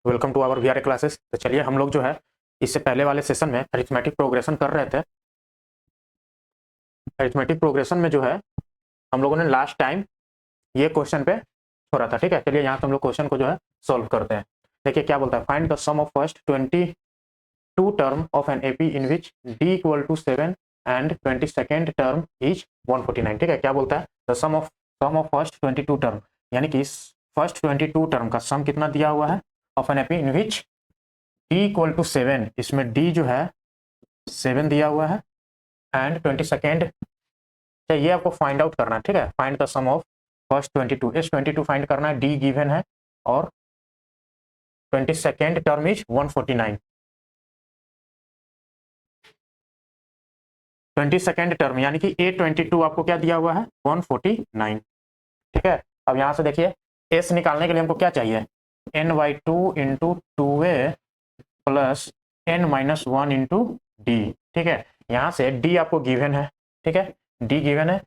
Welcome to our VRA classes. तो चलिए हम लोग जो है इससे पहले वाले सेशन में अरिथमेटिक प्रोग्रेशन कर रहे थे। अरिथमेटिक प्रोग्रेशन में जो है हम लोगों ने लास्ट टाइम ये क्वेश्चन पे छोड़ा था। ठीक है, चलिए यहाँ से हम लोग क्वेश्चन को जो है सॉल्व करते हैं। देखिए क्या बोलता है, find the sum of first 22 term of an AP in which d equal to 7 and 22nd term is 149। ठीक है, क्या बोलता है, the sum of first 22 term, यानी कि इस फर्स्ट 22 टर्म का सम कितना दिया हुआ है of an AP in which d equal to 7, इसमें डी जो है 7 दिया हुआ है एंड 22nd, ये आपको फाइंड आउट करना है। ठीक है, find the sum of first 22, इस 22 फाइंड करना है, डी गिवन है और 22nd term is 149। 22nd term यानी कि A22 आपको क्या दिया हुआ है 149। ठीक है, अब यहां से देखिए एस निकालने के लिए हमको क्या चाहिए, n/2 into 2a plus n-1 into D. ठीक है, यहां से डी आपको गिवन है। ठीक है, डी गिवन है,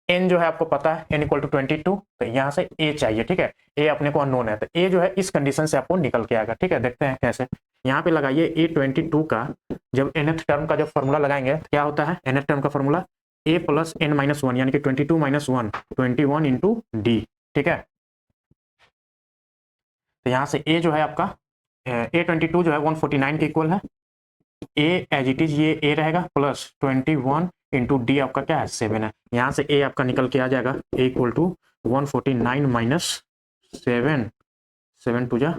n जो है आपको पता है n इक्वल टू 22, तो यहाँ से a चाहिए। ठीक है, a अपने को अननोन है, तो a जो है इस कंडीशन से आपको निकल के आएगा। ठीक है, देखते हैं कैसे। यहाँ पे लगाइए A22 का, जब nth टर्म का जब फॉर्मूला लगाएंगे तो क्या होता है, nth टर्म का फॉर्मूला a प्लस n-1 यानी कि 22 माइनस 1 21 इंटू डी। ठीक है, तो यहाँ से a जो है आपका A22 जो है 149 के इक्वल है, a एज इट इज ये a रहेगा प्लस 21 इंटू डी आपका क्या है 7 है। यहाँ से a आपका निकल के आ जाएगा a equal to 149 minus 7, 7 two जा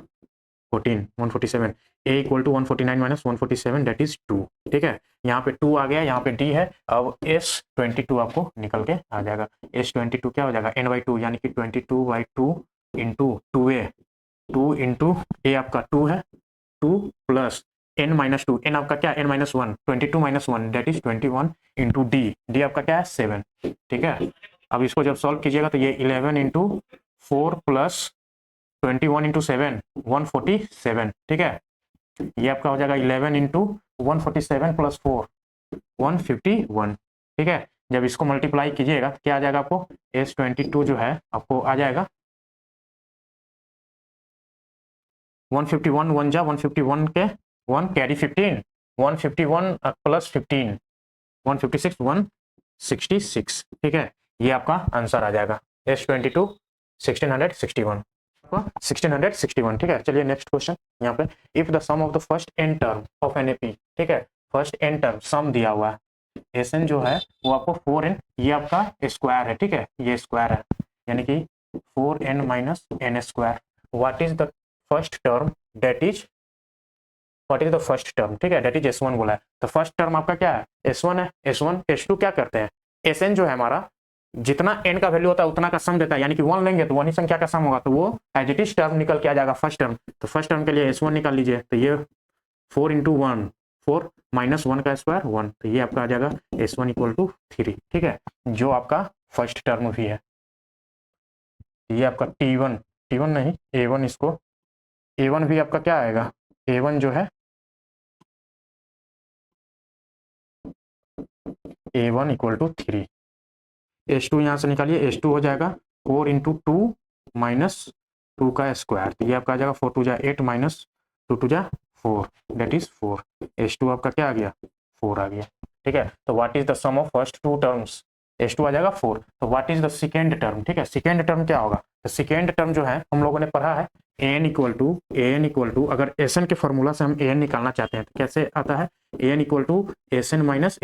14, 147, a equal to 149 minus 147 that is 2। ठीक है, यहाँ पे 2 आ गया, यहाँ पे d है, अब S22 आपको निकल के आ जाएगा। S22 क्या हो जाएगा n/2 यानी कि 22/2 इंटू 2a, 2 इंटू a आपका 2 है, 2 प्लस n-2, n आपका क्या है n-1, 22 minus 1 that is 21 into D, D आपका क्या है 7। ठीक है, अब इसको जब सॉल्व कीजिएगा तो ये 11 इंटू 4 प्लस 21 इंटू 7 147। ठीक है, ये आपका हो जाएगा 11 इंटू 147 प्लस 4 151। ठीक है, जब इसको मल्टीप्लाई कीजिएगा तो क्या आ जाएगा आपको, S22 जो है आपको आ जाएगा 151, 1 जा 151 के 1 कैरी 15, 151 प्लस 15 156 166। ठीक है, ये आपका आंसर आ जाएगा S22 1661, 1661। ठीक है, चलिए नेक्स्ट क्वेश्चन यहाँ पे, if the sum of the first n term of an AP. ठीक है, फर्स्ट n टर्म सम दिया हुआ है, Sn जो है वो आपको 4n, ये आपका स्क्वायर है। ठीक है, ये स्क्वायर है यानी कि 4n minus n square. What is the first term that is, what is the first term. ठीक है, दैट इज S1 बोला है, तो फर्स्ट टर्म आपका क्या है S1 है। S1 S2 क्या करते हैं, Sn जो है हमारा जितना n का वैल्यू होता है उतना का सम देता है, यानी कि 1 लेंगे तो 1 ही संख्या का सम होगा, तो वो एज इट इज टर्म निकल के आ जाएगा फर्स्ट टर्म। तो फर्स्ट टर्म के लिए S1 निकाल लीजिए, तो ये 4 इंटू 1 4 माइनस 1 का स्क्वायर 1, तो ये आपका आ जाएगा S1 इक्वल टू 3। ठीक है, जो आपका फर्स्ट टर्म भी है, ये आपका T1, T1 नहीं A1, इसको A1 भी आपका क्या आएगा, A1 जो है A1 इक्वल टू 3। S2 यहाँ से निकालिए, S2 हो जाएगा 4 इंटू 2 माइनस 2 का स्क्वायर, तो ये आपका आ जाएगा 4 टू जा 8 माइनस 2 टू जा 4 दैट इज 4। S2 आपका क्या आ गया 4 आ गया। ठीक है, तो what is the sum of first two terms, S2 आ जाएगा 4, तो what is the second term. ठीक है, सेकेंड टर्म क्या होगा, तो सेकेंड टर्म जो है हम लोगों ने पढ़ा है an इक्वल टू अगर Sn के फॉर्मूला से हम an निकालना चाहते हैं तो कैसे आता है, an equal to Sn minus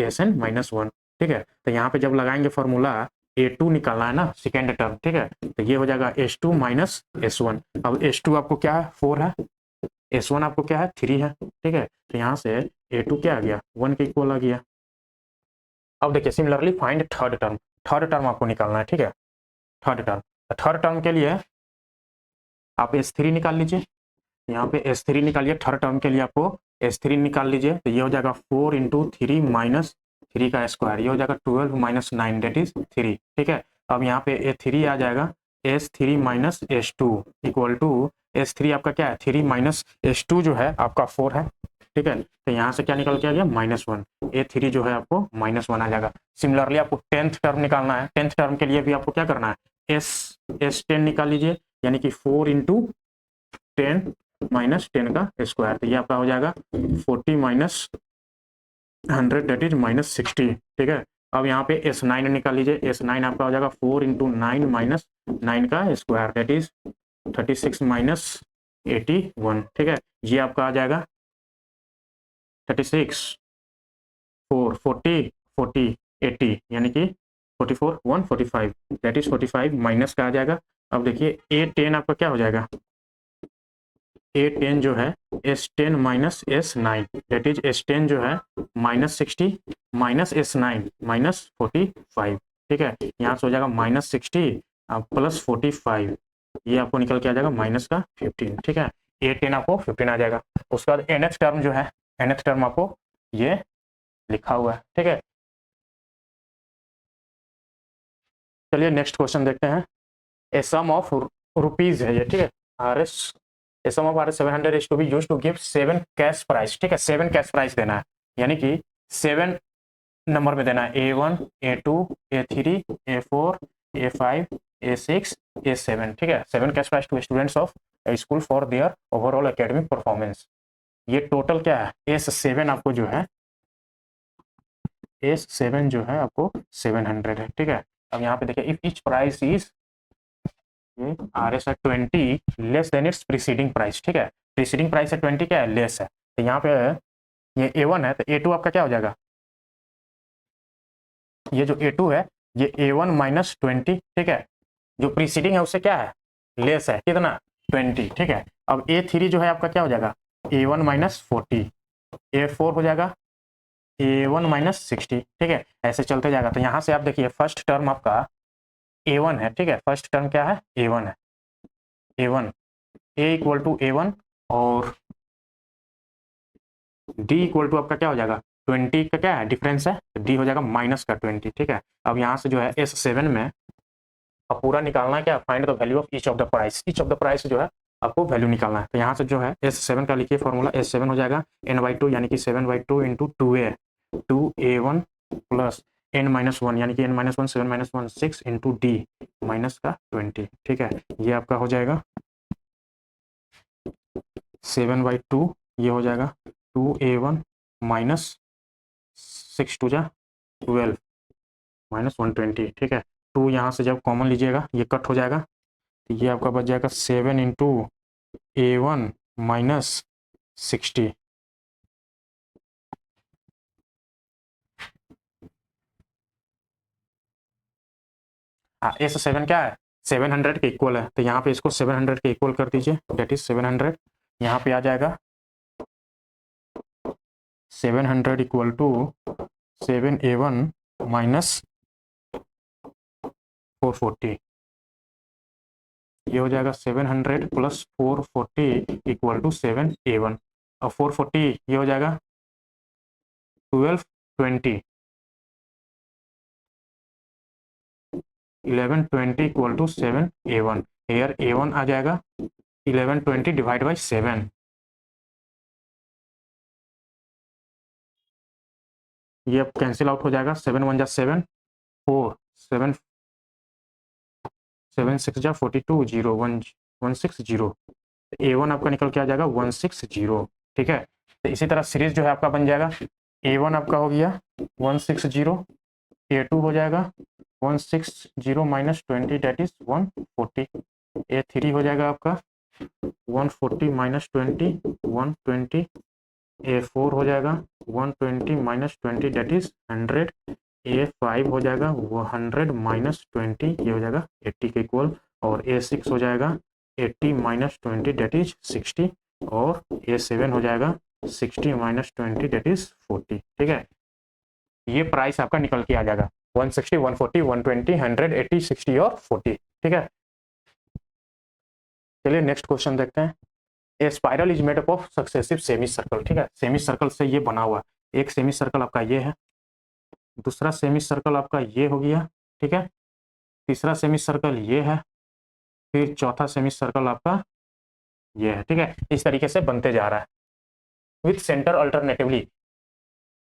1। ठीक है, तो यहाँ पे जब लगाएंगे फॉर्मूला A2 निकालना है ना सेकेंड टर्म। ठीक है, तो ये हो जाएगा S2 माइनस S1। अब S2 आपको क्या है 4 है, S1 आपको क्या है 3 है। ठीक है, तो यहाँ से A2 क्या आ गया 1 के इक्वल आ गया। अब देखिए similarly find third term, third term आपको निकालना है। ठीक है, थर्ड टर्म के लिए आप S3 निकाल लीजिए, यहाँ पे S3 निकालिए, थर्ड टर्म के लिए आपको S3 निकाल लीजिए, तो ये हो जाएगा 4 इंटू 3 माइनस 3 का स्क्वायर, ये हो जाएगा 12 माइनस 9 डेट इज 3। ठीक है, अब यहाँ पे A3 आ जाएगा S3 minus S2 equal to S3 आपका क्या है 3 माइनस S2 जो है आपका 4 है। ठीक है, तो यहाँ से क्या निकल के आ गया -1, A3 जो है आपको -1 आ जाएगा। सिमिलरली आपको टेंथ टर्म निकालना है, टेंथ टर्म के लिए भी आपको क्या करना है S10 निकाल लीजिए, यानी कि 4 इंटू 10 माइनस 10 का स्क्वायर, तो ये आपका हो जाएगा 40 माइनस 100 दैट इज माइनस 60। ठीक है, अब यहाँ पे S9 निकाल लीजिए, S9 आपका हो जाएगा 4 इंटू 9 माइनस 9 का स्क्वायर दैट इज 36 माइनस 81। ठीक है, ये आपका आ जाएगा 36 4 40 40 80 यानी कि 44 145 दैट इज 45 माइनस का आ जाएगा। अब देखिए A10 आपका क्या हो जाएगा, A10 जो है S10 minus S9 that is S10 जो है माइनस 60 माइनस S9 माइनस 45। ठीक है, यहाँ से हो जाएगा माइनस 60 प्लस 45, ये आपको निकल के आ जाएगा माइनस का 15। ठीक है, A10 आपको 15 आ जाएगा। उसके बाद nth टर्म जो है, nth टर्म आपको ये लिखा हुआ है। ठीक है, चलिए नेक्स्ट क्वेश्चन देखते हैं। ए सम ऑफ रुपीज है ये। ठीक है, RS a sum of RS 700 is to be used to give 7 cash prize. ठीक है, 7 कैश प्राइस देना है, यानी कि 7 नंबर में देना है, A1 A2 A3 A4 A5 A6 A7। ठीक है, 7 cash prize to students of school for their overall academic performance. ये टोटल क्या है, S7 आपको जो है S7 जो है आपको 700 है। ठीक है, अब यहाँ पे देखिए if each price is RS है 20 less than it's preceding price. ठीक है, प्रीसीडिंग प्राइस है 20 क्या है, लेस है, तो यहाँ पे ये A1 है तो A2 आपका क्या हो जाएगा, ये जो A2 है ये A1 माइनस 20। ठीक है, जो प्रीसीडिंग है उससे क्या है, लेस है, कितना 20। ठीक है, अब A3 जो है आपका क्या हो जाएगा, A1 माइनस 40, A4 हो जाएगा A1 माइनस 60। ठीक है, ऐसे चलते जाएगा। तो यहाँ से आप देखिए फर्स्ट टर्म आपका A1 है। ठीक है, फर्स्ट टर्म क्या है, A1 है, A1 A equal to A1 और D इक्वल टू आपका क्या हो जाएगा 20 का क्या है डिफरेंस है, D हो जाएगा माइनस का 20। ठीक है, अब यहाँ से जो है S7 में अब पूरा निकालना है क्या, find the value of each of the price. Each of the price जो है आपको वैल्यू निकालना है, तो यहाँ से जो है S7 का लिखिए फॉर्मूला, S7 हो जाएगा n/2 यानी कि 7/2 इंटू 2A1 प्लस n-1 यानी कि n-1 7-1 6 इंटू D माइनस का 20। ठीक है, ये आपका हो जाएगा 7/2, ये हो जाएगा 2A1 माइनस 6 2 जा 12 माइनस 120। ठीक है, 2 यहाँ से जब कॉमन लीजिएगा ये कट हो जाएगा, तो ये आपका बच जाएगा 7 इंटू A1 माइनस 60। हाँ, S7 क्या है 700 के इक्वल है, तो यहाँ पे इसको 700 के इक्वल कर दीजिए डेट इज 700। यहाँ पे आ जाएगा 700 इक्वल टू 7A1 माइनस 440, ये हो जाएगा 700 प्लस 440 इक्वल टू 7A1 और 440 ये हो जाएगा 1220 1120 equal to 7A1। Hair A1 आ जाएगा 1120 डिवाइड बाई 7, ये अब कैंसिल आउट हो जाएगा, 7 1 जा 7 4 7 7 6 जा 42 0 1 160, A1 आपका निकल के आ जाएगा 160। ठीक है, तो इसी तरह सीरीज जो है आपका बन जाएगा, A1 आपका हो गया 160, A2 हो जाएगा 160 माइनस 20 डेट इज 140, A3 हो जाएगा आपका 140 माइनस 20 120, A4 हो जाएगा 120 माइनस 20 डेट इज 100, A5 हो जाएगा 100 माइनस 20 ये हो जाएगा 80 के इक्वल, और A6 हो जाएगा 80 माइनस 20 डेट इज 60, और A7 हो जाएगा 60 माइनस 20 डेट इज 40। ठीक है, ये प्राइस आपका निकल के आ जाएगा 160 140 120 100 80 60 और 40। ठीक है, चलिए नेक्स्ट क्वेश्चन देखते हैं। A spiral is made up of successive semi circle. ठीक है, सेमी सर्कल से ये बना हुआ, एक सेमी सर्कल आपका ये है, दूसरा सेमी सर्कल आपका ये हो गया। ठीक है, तीसरा सेमी सर्कल ये है, फिर चौथा सेमी सर्कल आपका ये है। ठीक है, इस तरीके से बनते जा रहा है with centre alternatively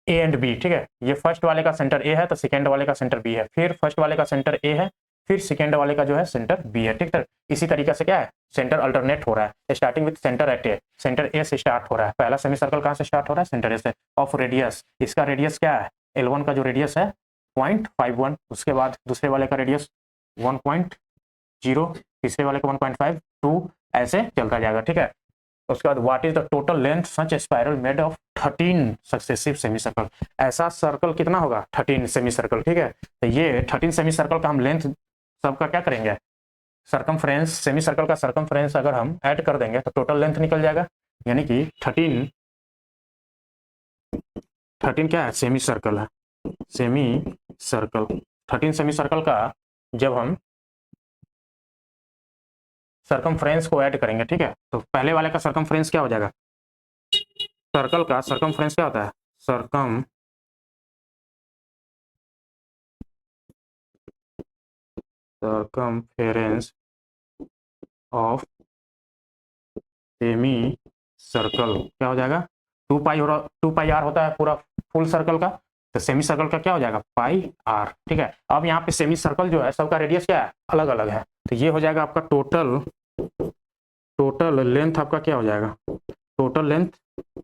A and B. ठीक है, ये फर्स्ट वाले का सेंटर ए है तो सेकेंड वाले का सेंटर बी है, फिर फर्स्ट वाले का सेंटर ए है, फिर सेकेंड वाले का जो है सेंटर बी है, ठीक है। इसी तरीके से क्या है, सेंटर अल्टरनेट हो रहा है, starting with centre at A, centre A से स्टार्ट हो रहा है। पहला सेमी सर्कल कहाँ से स्टार्ट हो रहा है, सेंटर ए से। ऑफ रेडियस, इसका रेडियस क्या है, L1 का जो रेडियस है 0.51, उसके बाद दूसरे वाले का रेडियस 1.0, तीसरे वाले का 1.5, 2, ऐसे चलता जाएगा, ठीक है। उसके बाद what is the total length such spiral made of 13 successive semi circle, ऐसा सर्कल कितना होगा 13 सेमी सर्कल, ठीक है। तो ये 13 सेमी सर्कल का हम लेंथ सबका क्या करेंगे, सरकमफ्रेंस, सेमी सर्कल का सरकमफ्रेंस अगर हम ऐड कर देंगे तो टोटल लेंथ निकल जाएगा, यानी कि 13 क्या है, सेमी सर्कल है, सेमी सर्कल 13 सेमी सर्कल का जब हम सरकमफ्रेंस को ऐड करेंगे, ठीक है, तो पहले वाले का सरकमफ्रेंस क्या हो जाएगा, सर्कल का सरकमफ्रेंस क्या होता है, सरकमफेरेंस ऑफ सेमी सर्कल क्या हो जाएगा, 2 पाई आर होता है पूरा फुल सर्कल का, तो सेमी सर्कल का क्या हो जाएगा पाई आर, ठीक है। अब यहाँ पे सेमी सर्कल जो है सबका रेडियस क्या है, अलग अलग है, तो ये हो जाएगा आपका टोटल लेंथ आपका क्या हो जाएगा, टोटल लेंथ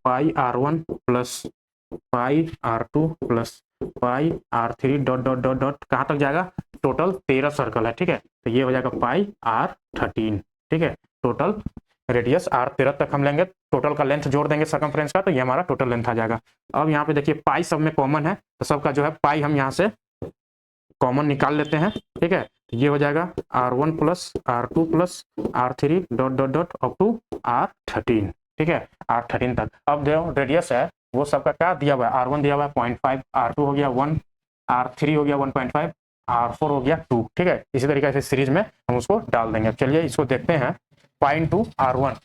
पाई R1 plus pi R2 plus pi R3 dot dot dot dot कहाँ तक जाएगा, टोटल 13 सर्कल है, ठीक है। तो ये हो जाएगा पाई R13, ठीक है। टोटल रेडियस R13 तक हम लेंगे, टोटल का लेंथ जोड़ देंगे सरकमफ्रेंस का, तो ये हमारा टोटल लेंथ आ जाएगा। अब यहाँ पे देखिए पाई सब में कॉमन है, तो सबका जो है पाई हम यहाँ से कॉमन निकाल लेते हैं, ठीक है। तो ये हो जाएगा R1 plus R2 plus R3 dot dot dot up to R13, ठीक है, R13 तक। अब जो रेडियस है वो सबका क्या दिया हुआ है, R1 दिया हुआ है 0.5, R2 हो गया 1, R3 हो गया 1.5, R4 हो गया 2, ठीक है। इसी तरीके से सीरीज में हम उसको डाल देंगे। चलिए इसको देखते हैं, पाई इंटू R1,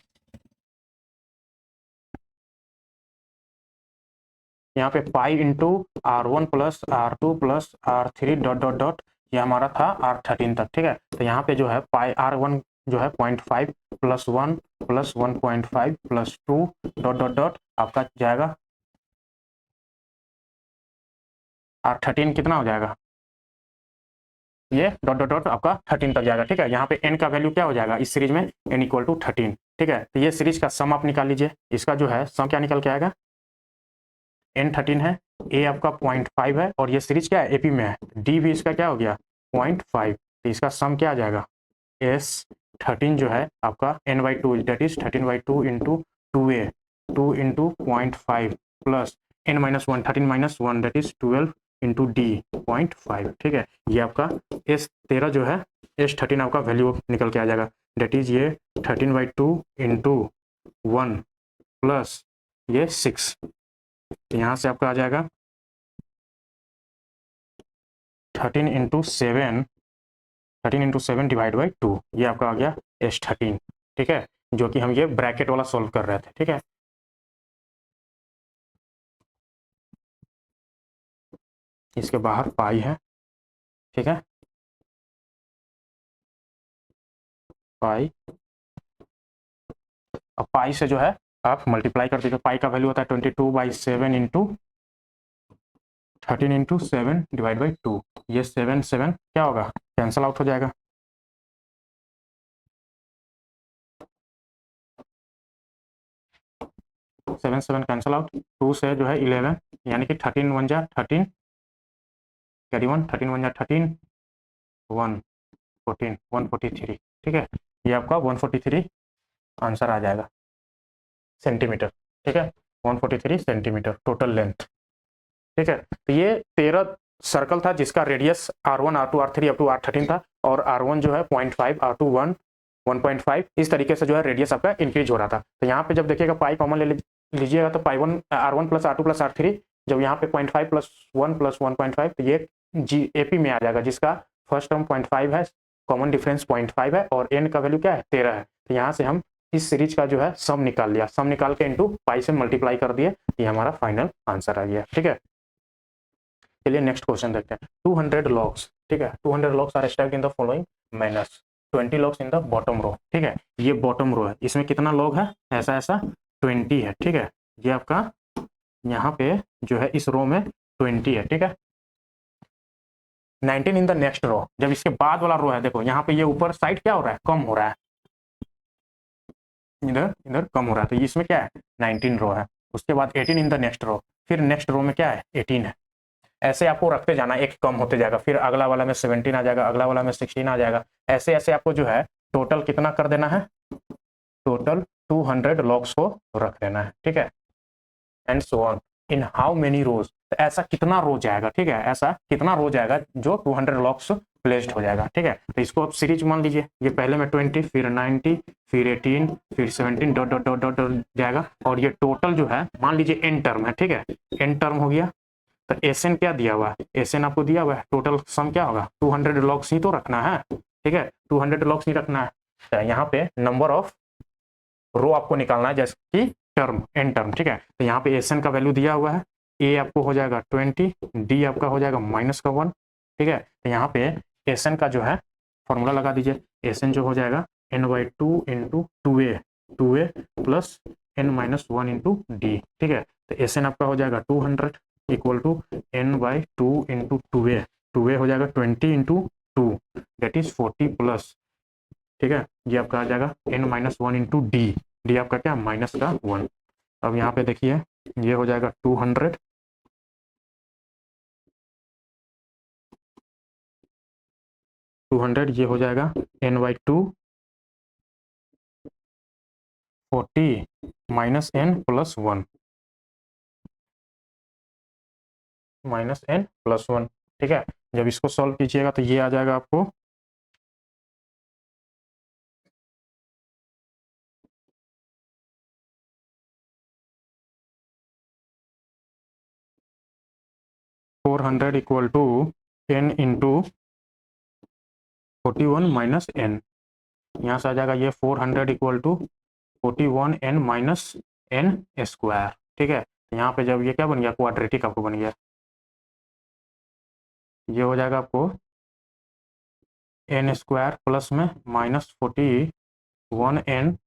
यहाँ पे pi into R1 plus R2 plus R3 dot dot dot, ये हमारा था R13 तक, ठीक है। तो यहाँ पे जो है पाई R1 जो है 0.5 plus 1 plus 1.5 plus 2 dot dot dot आपका जाएगा R13 कितना हो जाएगा, ये डॉट डॉट डॉट आपका 13 तक जाएगा, ठीक है। यहाँ पे n का वैल्यू क्या हो जाएगा इस सीरीज में, n इक्वल टू 13, ठीक है। तो ये सीरीज का सम आप निकाल लीजिए, इसका जो है सम क्या निकल के आएगा, n 13 है, a आपका 0.5 है, और ये सीरीज क्या है एपी में है, d भी इसका क्या हो गया 0.5, तो इसका सम क्या आ जाएगा, S13 जो है आपका n/2 that is 13/2 into 2a, 2 into 0.5 plus n-1 13-1 that is 12 into d 0.5, ठीक है। ये आपका S13 जो है, S13 आपका वैल्यू निकल के आ जाएगा, दैट इज ये 13/2 इंटू 1 प्लस ये 6, यहाँ से आपका आ जाएगा 13 इंटू 7, 13 इंटू 7 डिवाइड बाई 2, ये आपका आ गया S13, ठीक है, जो कि हम ये ब्रैकेट वाला सॉल्व कर रहे थे, ठीक है। इसके बाहर पाई है, ठीक है, पाई, अब पाई से जो है आप मल्टीप्लाई कर दीजिए, पाई का वैल्यू होता है 22/7 इंटू 13 इंटू 7 डिवाइड बाई 2, ये 7 7 क्या होगा कैंसल आउट हो जाएगा, 7 7 कैंसल आउट, 2 से जो है 11, यानी कि 13 1 जा 13, कैरी 1, 13 1 जा 13, 1 14 143, ठीक है। ये आपका 143 आंसर आ जाएगा सेंटीमीटर, ठीक है, 143 सेंटीमीटर टोटल लेंथ, ठीक है। तो ये 13 सर्कल था जिसका radius R1 R2 R3 up to R13 था, और R1 जो है 0.5, R2 1, 1.5, इस तरीके से जो है रेडियस आपका इंक्रीज हो रहा था। तो यहाँ पे जब देखिएगा पाई कॉमन ले लीजिएगा, तो पाई R1 plus R2 plus R3, जब यहाँ पे 0.5 प्लस 1 प्लस 1.5, तो ये AP में आ जाएगा, जिसका फर्स्ट टर्म 0.5 है, कॉमन डिफरेंस 0.5 है, और n का वैल्यू क्या है 13 है। तो यहाँ से हम इस सीरीज का जो है सम निकाल लिया, सम निकाल के इंटू पाई से मल्टीप्लाई कर दिए, ये हमारा फाइनल आंसर आ गया, ठीक है। चलिए नेक्स्ट क्वेश्चन देखते हैं, 200 लॉग्स, ठीक है, 200 logs are stacked in the following manners, 20 logs in the bottom row, ठीक है। ये बॉटम रो है, इसमें कितना लॉग है, ऐसा ऐसा 20 है, ठीक है। ये आपका यहाँ पे जो है इस रो में 20 है, ठीक है। 19 इन द नेक्स्ट रो, जब इसके बाद वाला रो है, देखो यहाँ पे ये ऊपर साइड क्या हो रहा है, कम हो रहा है, इधर इधर कम हो रहा है, तो इसमें क्या है 19 रो है। उसके बाद 18 इन द नेक्स्ट रो, फिर नेक्स्ट रो में क्या है 18 है। ऐसे आपको रखते जाना, एक कम होते जाएगा, फिर अगला वाला में 17 आ जाएगा, अगला वाला में 16 आ जाएगा। ऐसे ऐसे आपको जो है टोटल कितना कर देना है, टोटल 200 लॉक्स को रख देना है, ठीक है। And so on in how many rows, तो ऐसा कितना रो जाएगा, ठीक है, ऐसा कितना रो जाएगा जो 200 लॉक्स प्लेस्ड हो जाएगा, ठीक है। तो इसको आप सीरीज मान लीजिए, ये पहले में 20, फिर 90, फिर 18, फिर 17 डॉट डॉट डॉट डॉट जाएगा, और ये टोटल जो है मान लीजिए एन टर्म है, ठीक है, एन टर्म हो गया। तो एसएन क्या दिया हुआ है, एसएन आपको दिया हुआ है, टोटल सम क्या होगा 200 लॉक्स ही तो रखना है, ठीक है, 200 लॉक्स ही रखना है। तो यहाँ पे नंबर ऑफ रो आपको निकालना है, जैसे कि टर्म एन टर्म, ठीक है। तो यहाँ पे एसएन का वैल्यू दिया हुआ है, ए आपको हो जाएगा 20, डी आपका हो जाएगा -1, ठीक है। तो यहाँ पे एसएन का जो है फॉर्मूला लगा दीजिए, एसएन जो हो जाएगा n/2 into 2a plus n-1 into D, ठीक है। तो एसएन आपका हो जाएगा 200 equal to n/2 into 2a हो जाएगा 20 इंटू 2 दैट इज 40 प्लस, ठीक है। ये आपका आ जाएगा n-1 इंटू डी आपका क्या -1। अब यहाँ पे देखिए ये हो जाएगा 200 ये हो जाएगा n/2 40 -n+1 -n+1, ठीक है। जब इसको सॉल्व कीजिएगा तो ये आ जाएगा आपको 400 equal to n into 41 minus n, यहाँ से आ जाएगा ये 400 equal to 41n minus n square, ठीक है। यहाँ पे जब ये क्या बन गया क्वाड्रेटिक आपको बन गया, ये हो जाएगा आपको n स्क्वायर प्लस में -41n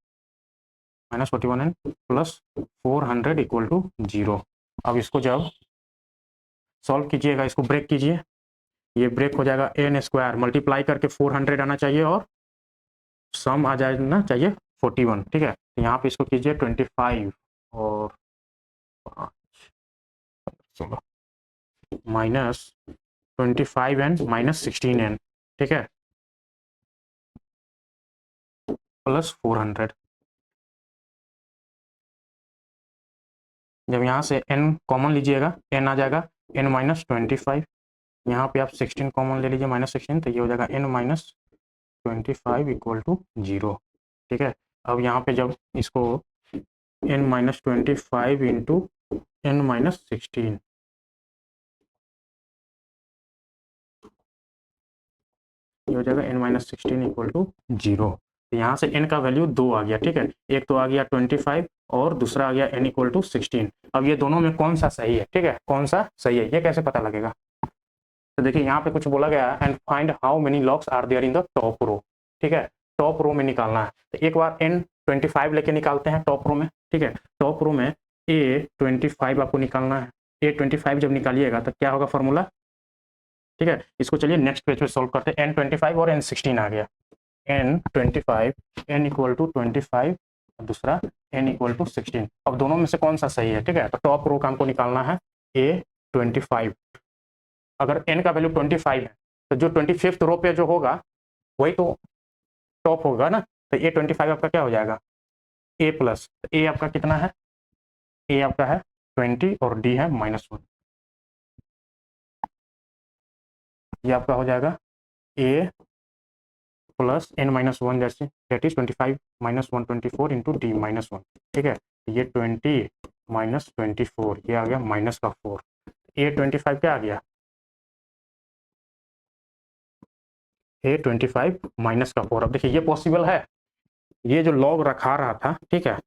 प्लस 400 इक्वल टू 0। अब इसको जब सॉल्व कीजिएगा, इसको ब्रेक कीजिए, ये ब्रेक हो जाएगा n स्क्वायर मल्टीप्लाई करके 400 आना चाहिए और सम आ जाना चाहिए 41, ठीक है। यहाँ पे इसको कीजिए 25 और 16 -25n -16n, ठीक है, प्लस 400। जब यहाँ से n कॉमन लीजिएगा n आ जाएगा n-25, यहाँ पे आप 16 कॉमन ले लीजिए -16, तो ये हो जाएगा n-25 इक्वल टू 0, ठीक है। अब यहाँ पे जब इसको n-25 इंटू n-16, ये हो जाएगा n-16 इक्वल टू 0। तो यहाँ से n का वैल्यू 2 आ गया, ठीक है, एक तो आ गया 25 और दूसरा आ गया n इक्वल टू 16। अब ये दोनों में कौन सा सही है, ठीक है, कौन सा सही है ये कैसे पता लगेगा, तो देखिए यहाँ पे कुछ बोला गया है and find how many logs are there in the top row, ठीक है, टॉप रो में निकालना है। तो एक बार n25 लेके निकालते हैं टॉप रो में, ठीक है। टॉप रो में a25 आपको निकालना है, a25 जब निकालिएगा तो क्या होगा फॉर्मूला, ठीक है। इसको चलिए नेक्स्ट पेज पे सॉल्व करते हैं, n25 और n16 आ गया, n25 n इक्वल टू 25 दूसरा n इक्वल टू 16। अब दोनों में से कौन सा सही है, ठीक है, तो टॉप रो का हमको निकालना है a25। अगर n का वैल्यू 25 है तो जो 25th रो पे जो होगा वही तो टॉप होगा ना, तो a25 आपका क्या हो जाएगा a प्लस, a आपका कितना है, a आपका है 20 और d है -1, ये आपका हो जाएगा a प्लस n-1 जैसे दैट इज 25 -1 24 इंटू डी -1, ठीक है। ये 20 -24 ये आ गया -4, a25 क्या आ गया a25 -4। अब देखिए ये पॉसिबल है, ये जो लॉग रखा रहा था, ठीक है,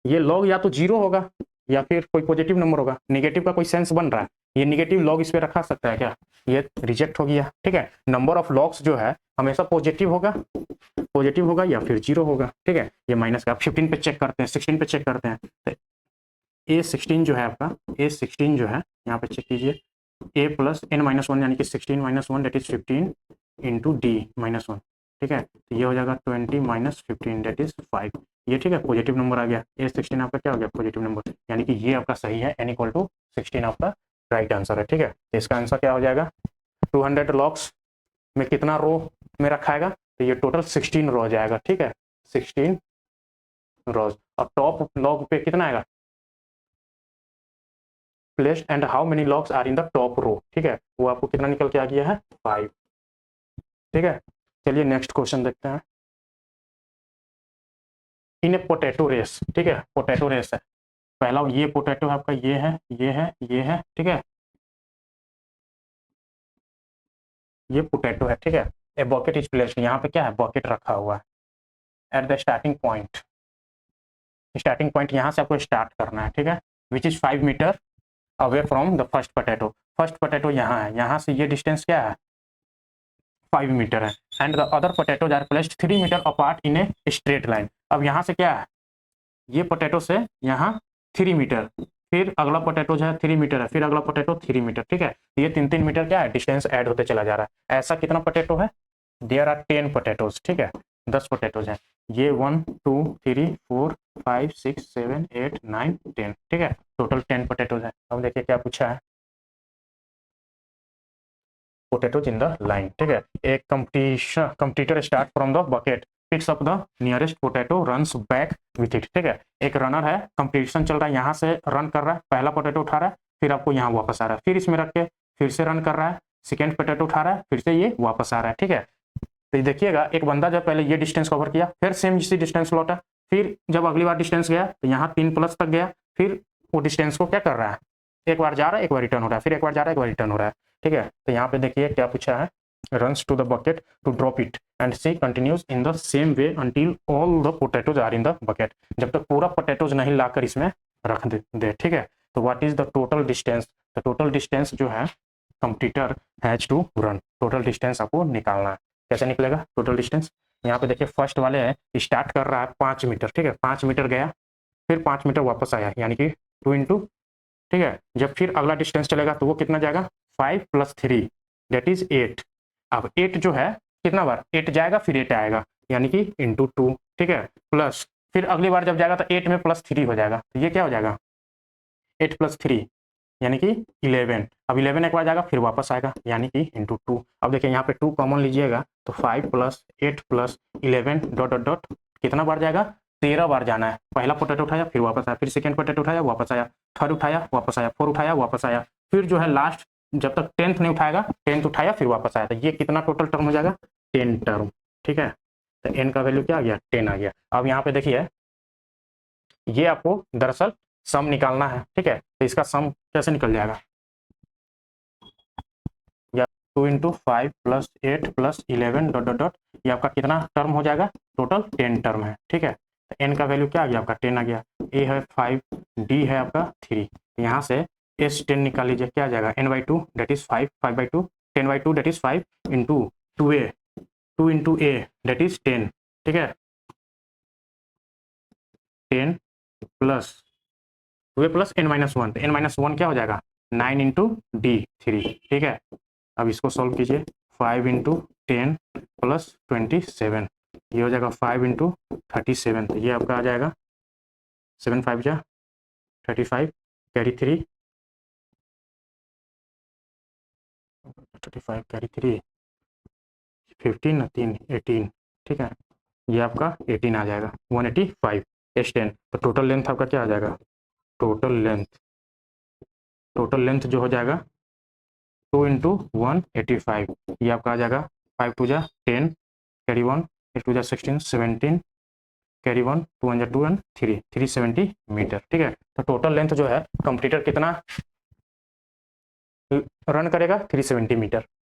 ये लॉग या तो 0 होगा या फिर कोई पॉजिटिव नंबर होगा, नेगेटिव का कोई सेंस बन रहा है, ये नेगेटिव लॉग इस पे रखा सकता है क्या, ये रिजेक्ट हो गया, ठीक है। नंबर ऑफ लॉग्स जो है हमेशा पॉजिटिव होगा या फिर 0 होगा, ठीक है। ये माइनस का 15 पे चेक करते हैं, 16 पे चेक करते हैं, तो A16 जो है आपका A16 जो है यहाँ पे चेक कीजिए, a plus n minus one यानी कि 16 minus one that is 15 into d minus one, ठीक है। तो ये हो जाएगा 20 माइनस 15 डेट इज 5, ये ठीक है पॉजिटिव नंबर आ गया। ए 16 आपका क्या हो गया पॉजिटिव नंबर, यानी कि ये आपका सही है, n इक्वल टू 16 आपका राइट आंसर है, ठीक है। तो इसका आंसर क्या हो जाएगा, 200 लॉग्स में कितना रो में रखाएगा, तो ये टोटल 16 रो जाएगा, ठीक है 16 रोज। और टॉप लॉग पे कितना आएगा, placed and how many logs are in the top row, ठीक है, वो आपको कितना निकल के आ गया है 5, ठीक है। चलिए नेक्स्ट क्वेश्चन देखते हैं। इन ए पोटैटो रेस, ठीक है पोटैटो रेस है, पहला ये पोटैटो आपका ये है ये है ये है, ठीक है ये पोटैटो है, ठीक है। ए बकेट इज प्लेस्ड, यहाँ पे क्या है बकेट रखा हुआ है at the starting point, starting point यहाँ से आपको स्टार्ट करना है, ठीक है, which is 5 metre away from the first potato, first potato यहाँ है, यहाँ से ये डिस्टेंस क्या है 5 मीटर है, and the other potatoes are placed 3 metre apart in a straight line. अब यहाँ से क्या है, ये पोटैटो से यहाँ 3 मीटर, फिर अगला पोटैटो जो है 3 मीटर है, फिर अगला पोटैटो 3 मीटर, ठीक है। ये 3-3 मीटर क्या है डिस्टेंस ऐड होते चला जा रहा है। ऐसा कितना पोटैटो है, देयर आर 10 पोटैटोज, ठीक है 10 पोटैटोज हैं। ये 1 2 3 4 5 6 7 8 9 10, ठीक है टोटल 10 पोटैटोज हैं। अब देखिए क्या पूछा है, पोटैटोज इन द लाइन, ठीक है। एक competitor start from the bucket, picks up the nearest potato, runs back with it, ठीक है। एक रनर है, कंपटीशन चल रहा है, यहाँ से रन कर रहा है, पहला पोटैटो उठा रहा है, फिर आपको यहाँ वापस आ रहा है, फिर इसमें रख के फिर से रन कर रहा है, सेकेंड पोटैटो उठा रहा है, फिर से ये वापस आ रहा है, ठीक है। तो देखिएगा एक बंदा जब पहले ये डिस्टेंस कवर किया, फिर सेम इसी डिस्टेंस लौटा, फिर जब अगली बार डिस्टेंस गया तो यहाँ 3 प्लस तक गया, फिर वो डिस्टेंस को क्या कर रहा है, एक बार जा रहा है एक बार रिटर्न हो रहा है, फिर एक बार जा रहा है एक बार रिटर्न हो रहा है, ठीक है। तो यहाँ पे देखिए क्या पूछा है, runs to the bucket to drop it and she continues in the same way until all the potatoes are in the bucket, जब तक पूरा पोटैटोज नहीं लाकर इसमें रख दे, ठीक है। तो what is the total distance, the total distance जो है competitor has to run, total distance आपको निकालना है। कैसे निकलेगा टोटल डिस्टेंस, यहाँ पे देखिए फर्स्ट वाले है स्टार्ट कर रहा है 5 मीटर, ठीक है 5 मीटर गया, फिर 5 मीटर वापस आया, यानी कि 2 इंटू, ठीक है। जब फिर अगला डिस्टेंस चलेगा तो वो कितना जाएगा 5 + 3 दैट इज 8। अब 8 जो है कितना बार 8 जाएगा फिर 8 आएगा, यानी कि इंटू 2, ठीक है, प्लस फिर अगली बार जब जाएगा तो 8 में +3 हो जाएगा, तो ये क्या हो जाएगा 8 + 3 यानी कि 11। अब 11 एक बार जाएगा फिर वापस आएगा, यानी कि इंटू 2। अब देखिए यहाँ पे 2 कॉमन लीजिएगा तो 5 + 8 + 11 डॉट डॉट डॉट कितना बार जाएगा 13 बार जाना है। पहला पोटैटो उठाया फिर वापस आया, फिर सेकेंड पोटैटो उठाया वापस आया, थर्ड उठाया वापस आया, फोर्थ उठाया वापस आया, फिर जो है लास्ट जब तक 10th नहीं उठाएगा 10th उठाया फिर वापस आया, तो ये कितना टोटल टर्म हो जाएगा 10 टर्म, ठीक है। तो n का वैल्यू क्या आ गया 10 आ गया। अब यहाँ पे देखिए ये आपको दरअसल सम निकालना है, ठीक है। तो इसका सम कैसे निकल जाएगा, या 2 × 5 + 8 + 11 डॉट डॉट डॉट, ये आपका कितना टर्म हो जाएगा टोटल 10 टर्म है, ठीक है। तो n का वैल्यू क्या आ गया आपका 10 आ गया, a है 5, d है आपका 3, यहाँ से s 10 निकाल लीजिए, क्या आ जाएगा n/2 that is 5, 5/2 10/2 that is 5 into 2a 2 × a that is 10, ठीक है 10 प्लस 2a + n-1, तो n-1 क्या हो जाएगा 9 × d 3, ठीक है। अब इसको सॉल्व कीजिए, 5 × 10 + 27, ये हो जाएगा 5 × 37, तो ये आपका आ जाएगा 7 5 जा 35 कैरी 3 35 कैरी 3 15 3 18, ठीक है ये आपका 18 आ जाएगा 185 S10। तो टोटल लेंथ आपका क्या आ जाएगा, टोटल लेंथ जो हो जाएगा 2 × 185, ये आपका आ जाएगा 5 2 जा 10 कैरी 1 8 2 जा 16 17 कैरी 1 2 1 जा 2 and 3 370 मीटर, ठीक है। तो टोटल लेंथ जो है कंप्यूटर कितना रन करेगा 370 मीटर।